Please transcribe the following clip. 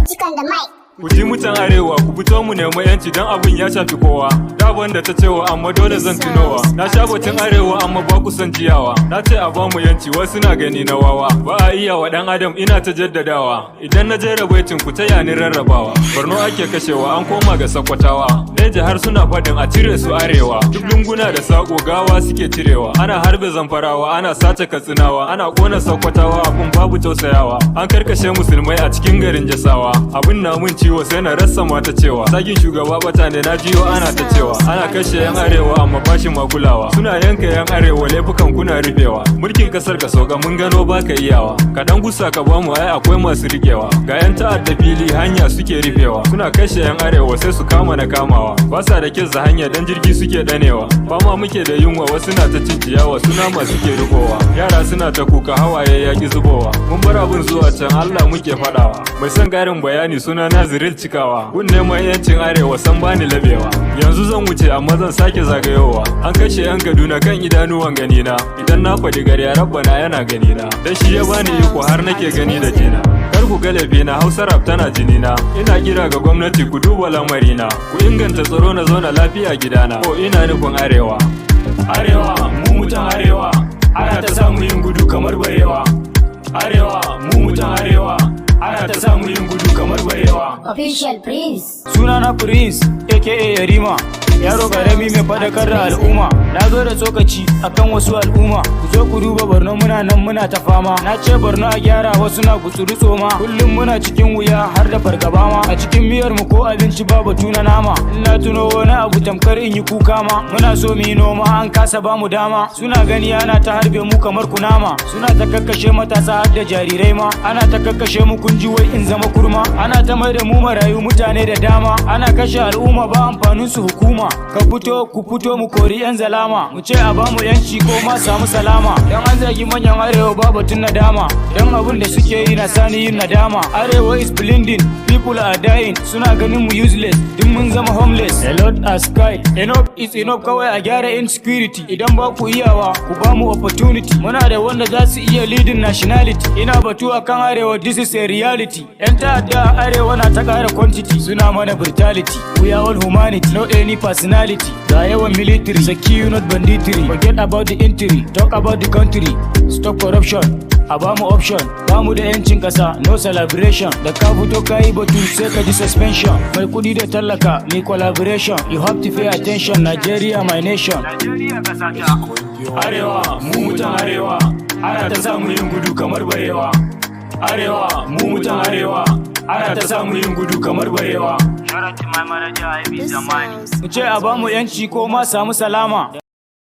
cikan da mai. Ku ji mutan Arewa ku fito mu nemi yanci dan abin ya shafi kowa. Da wanda ta cewa amma dole zan tunowa. Na sha batun Arewa amma ba ku san jiyawa. Na ce a bamu yanci wasu na gani na wawa. Ba a iya wa dan adam ina ta jaddadawa. Idan na jera baitin ku taya ni rarrabawa. Borno ake kashewa an koma ga Sakkwatawa. Neja har suna fadin a cire su Arewa. Duk lunguna da sako gawa suke cirewa. Ana harbe Zamfarawa, ana sace Katsinawa, ana kona Sakkwatawa abun babu tausayawa. An karkashe musulmai a cikin garin Jasawa. Abin na mun ciwo sai na rasa mata cewa sakin shugaba bata ne na jiyo ana ta cewa ana kashe yan Arewa amma bashi makulawa. Suna yanka yan Arewa laifukan kuna rufewa. Mulkin kasar ka sauka mun gano baka iyawa. Kadan gusa ka bamu ai akwai masu rikewa. Ga yan ta'adda fili hanya suke rufewa. Suna kashe yan Arewa sai su kama na kamawa. Ba sa da kisa hanya dan jirgi suke danewa. Ba ma muke da yunwa wasu na ta cin ciyawa suna masu ke rikowa. Yara suna ta kuka hawaye ya ki zubowa. Mun bar abin zuwa can Allah muke fadawa. Mai son garin bayani suna Naziril cikawa. Gun neman yancin Arewa san bani labewa. Yanzu zan wuce amma zan sake zagayowa. An kashe yan Kaduna kan idanuwan ganina. Idan na faɗi gari rabbana yana ganina. Dan shi ya bani iko har nake gani da jina. Kar ku galabe na Hausa rap tana jinina. Ina kira ga gwamnati ku duba lamarina. Ku inganta tsaro na zauna lafiya gidana. Ko ina nufin Arewa. Arewa mu mutan Arewa. Ana ta samu yin gudu kamar barewa. Arewa mu mutan Arewa. Ana ta samu yin gudu kamar barewa. Official Prince. Sunana Prince aka Yarima. Yaro karami mai fadakar da al'umma. Na zo da tsokaci akan wasu al'umma. Ku zo ku duba Borno muna nan muna ta fama. Na ce Borno a gyara wasu na gutsuru tsoma. Kullum muna cikin wuya har da fargaba ma. A cikin miyar mu ko abinci babu tuna nama. Ina tuno wani abu tamkar in yi kuka ma. Muna so mu yi noma an kasa bamu dama. Suna gani ana ta harbe mu kamar kunama. Suna ta kakkashe matasa har da jarirai ma. Ana ta kakkashe mu kun ji wai in zama kurma. Ana ta mai da mu marayu mutane da dama. Ana kashe al'umma ba amfanin su hukuma. Ka fito ku fito mu kori yan zalama. Mu ce a bamu yanci ko ma samu salama. Dan an zagi manyan Arewa ba batun nadama. Dan abin da suke yi na sani yin nadama. Arewa is blending, people are dying. Suna ganin mu useless, duk mun zama homeless. A lot are sky, enough is enough. Kawai a gyara insecurity. Idan ba ku iyawa ku bamu opportunity. Muna da wanda za su iya leading nationality. Ina batu akan Arewa, this is a reality. Yan ta'adda Arewa na ta kara quantity. Suna mana brutality. We are all humanity, no any personality. Ga yawan military, secure not banditry. Forget about the injury, talk about the country. Stop corruption, a bamu option. Bamu da yancin kasa, no celebration. Da ka fito ka yi batu sai ka ji suspension. Mai kudi da tallaka, ni collaboration. You have to pay attention, Nigeria my nation. Nigeria kasa ta. Arewa, mu mutan Arewa. Ana ta samu yin gudu kamar barewa. Arewa, mu mutan Arewa. Ana ta samu yin gudu kamar barewa. Mu ce a bamu yanci ko ma samu salama.